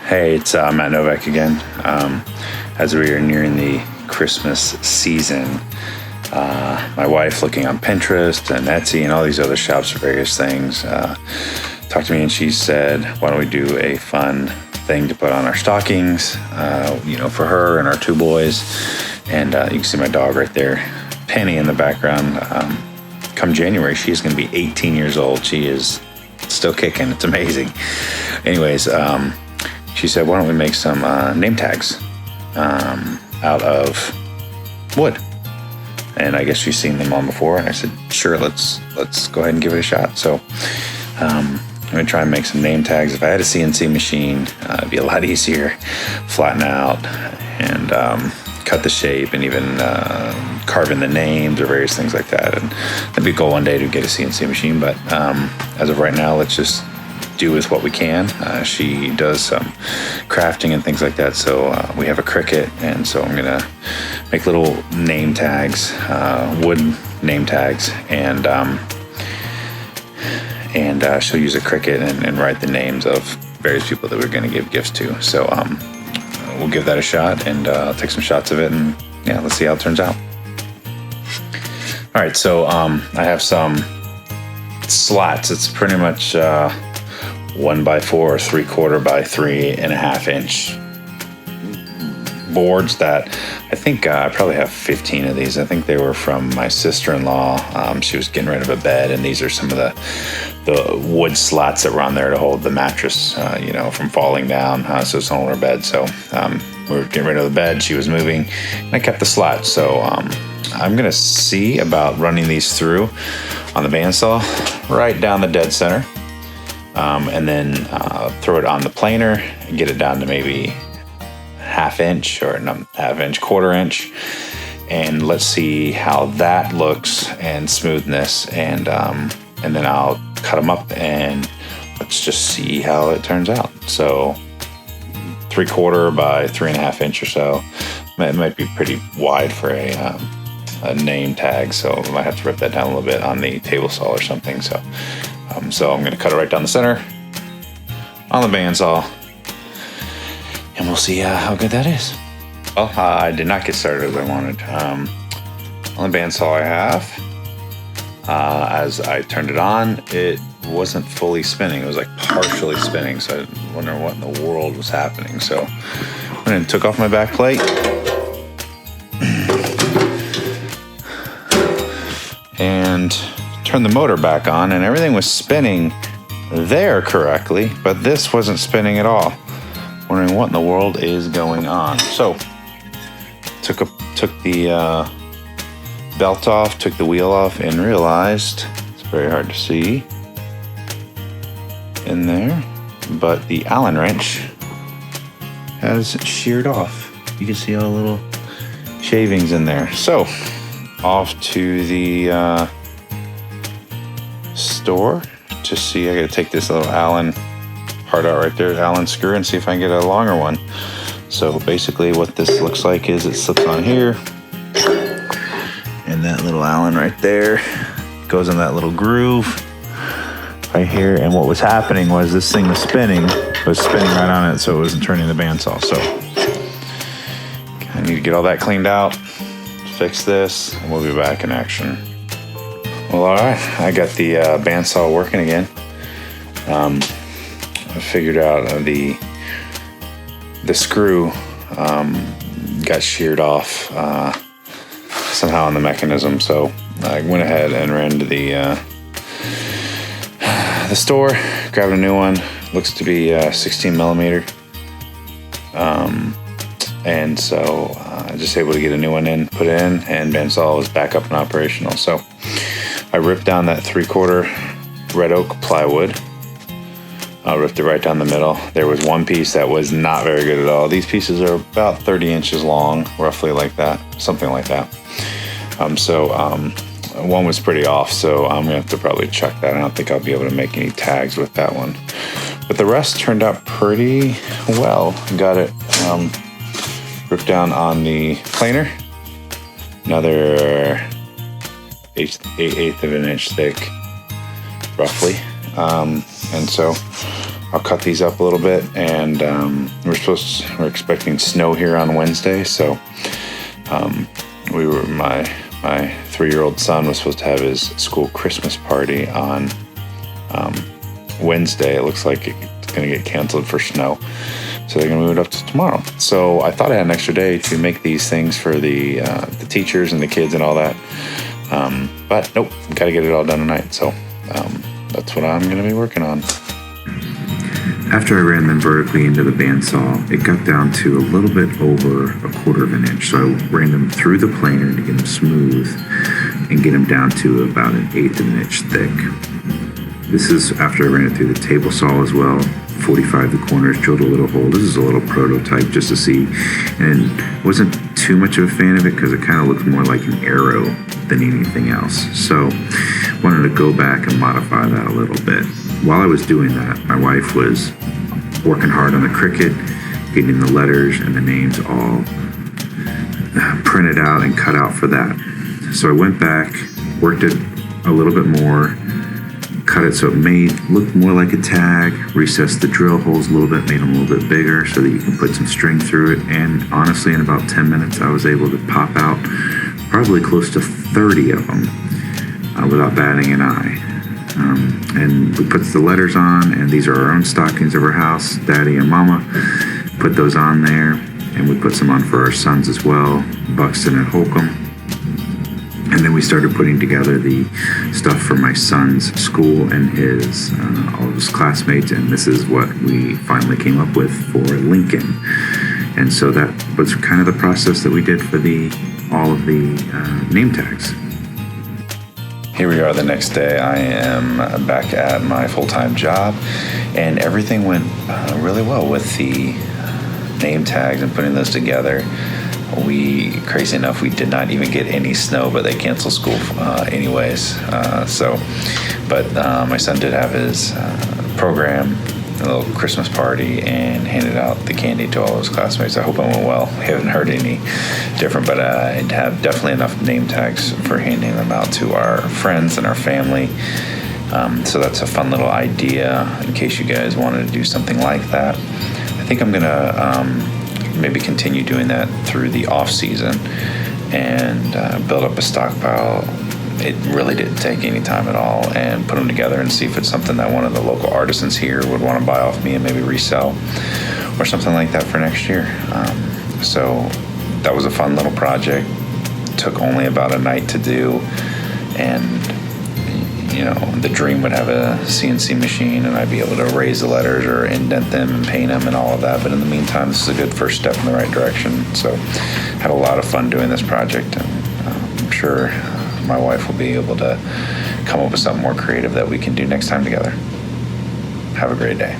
Hey, it's Matt Novack again. As we are nearing the Christmas season, my wife, looking on Pinterest and Etsy and all these other shops for various things, talked to me and she said, why don't we do a fun thing to put on our stockings, for her and our two boys. And you can see my dog right there, Penny, in the background. Come January, she's going to be 18 years old. She is still kicking. It's amazing. Anyways, she said, why don't we make some name tags out of wood? And I guess she's seen them on before. And I said, sure, let's go ahead and give it a shot. So I'm going to try and make some name tags. If I had a CNC machine, it'd be a lot easier. Flatten out and cut the shape and even carve in the names or various things like that. And that'd be a goal one day to get a CNC machine. But as of right now, let's just do with what we can. She does some crafting and things like that. So we have a Cricut, and so I'm gonna make little name tags, wood name tags, and she'll use a Cricut and write the names of various people that we're gonna give gifts to. So we'll give that a shot, and I'll take some shots of it, and yeah, let's see how it turns out. All right, so I have some slats. It's pretty much 1x4 or 3/4 by 3.5 inch boards that I think I probably have 15 of these. I think they were from my sister-in-law. She was getting rid of a bed, and these are some of the wood slats that were on there to hold the mattress, from falling down. So it's on her bed. So we were getting rid of the bed. She was moving, and I kept the slats. So I'm gonna see about running these through on the bandsaw right down the dead center. And then throw it on the planer and get it down to maybe 1/2 inch or 1/2 inch, 1/4 inch. And let's see how that looks and smoothness. And then I'll cut them up and let's just see how it turns out. So 3/4 by 3.5 inch or so. It might be pretty wide for a name tag. So I might have to rip that down a little bit on the table saw or something. So I'm going to cut it right down the center on the bandsaw, and we'll see how good that is. Well, I did not get started as I wanted. On the bandsaw I have, as I turned it on, it wasn't fully spinning. It was like partially spinning, so I wonder what in the world was happening. So I went and took off my back plate, and turned the motor back on, and everything was spinning there correctly, but this wasn't spinning at all. Wondering what in the world is going on. So took the belt off, took the wheel off, and realized it's very hard to see in there, but the Allen wrench has sheared off. You can see all the little shavings in there. So off to the store to see. I gotta take this little Allen part out right there, Allen screw, and see if I can get a longer one. So basically what this looks like is it slips on here, and that little Allen right there goes in that little groove right here. And what was happening was this thing was spinning right on it, so it wasn't turning the bandsaw. So I need to get all that cleaned out, fix this, and we'll be back in action. Well, all right, I got the bandsaw working again. I figured out the screw got sheared off somehow on the mechanism. So I went ahead and ran to the store, grabbed a new one. Looks to be 16 millimeter. And so I just able to get a new one in, put it in, and bandsaw was back up and operational. So I ripped down that 3/4 red oak plywood. I ripped it right down the middle. There was one piece that was not very good at all. These pieces are about 30 inches long, roughly like that, something like that. One was pretty off, so I'm gonna have to probably chuck that. I don't think I'll be able to make any tags with that one. But the rest turned out pretty well. Got it ripped down on the planer. Another 1/8 of an inch thick, roughly. And so I'll cut these up a little bit, and we're expecting snow here on Wednesday, so my 3-year-old son was supposed to have his school Christmas party on Wednesday. It looks like it's going to get canceled for snow, so they're going to move it up to tomorrow. So I thought I had an extra day to make these things for the teachers and the kids and all that, but nope, got to get it all done tonight. So that's what I'm going to be working on. After I ran them vertically into the bandsaw, it got down to a little bit over 1/4 of an inch. So I ran them through the planer to get them smooth and get them down to about 1/8 of an inch thick. This is after I ran it through the table saw as well. 45 the corners, drilled a little hole. This is a little prototype just to see, and wasn't too much of a fan of it because it kind of looks more like an arrow than anything else. So wanted to go back and modify that a little bit. While I was doing that, my wife was working hard on the Cricut, getting the letters and the names all printed out and cut out for that. So I went back, worked it a little bit more, cut it so it look more like a tag, recessed the drill holes a little bit, made them a little bit bigger so that you can put some string through it. And honestly, in about 10 minutes, I was able to pop out probably close to 30 of them without batting an eye. And we put the letters on, and these are our own stockings of our house. Daddy and Mama put those on there, and we put some on for our sons as well, Buxton and Holcomb. And then we started putting together the stuff for my son's school and all of his classmates, and this is what we finally came up with for Lincoln. And so that was kind of the process that we did for all of the name tags. Here we are the next day. I am back at my full-time job, and everything went really well with the name tags and putting those together. Crazy enough, we did not even get any snow, but they canceled school anyways. But my son did have his program, a little Christmas party, and handed out the candy to all his classmates. I hope it went well. I haven't heard any different, but I have definitely enough name tags for handing them out to our friends and our family. So that's a fun little idea in case you guys wanted to do something like that. I think I'm gonna maybe continue doing that through the off season and build up a stockpile. It really didn't take any time at all, and put them together and see if it's something that one of the local artisans here would want to buy off me and maybe resell or something like that for next year. So that was a fun little project. Took only about a night to do, and the dream would have a CNC machine and I'd be able to raise the letters or indent them and paint them and all of that. But in the meantime, this is a good first step in the right direction. So had a lot of fun doing this project, and I'm sure my wife will be able to come up with something more creative that we can do next time together. Have a great day.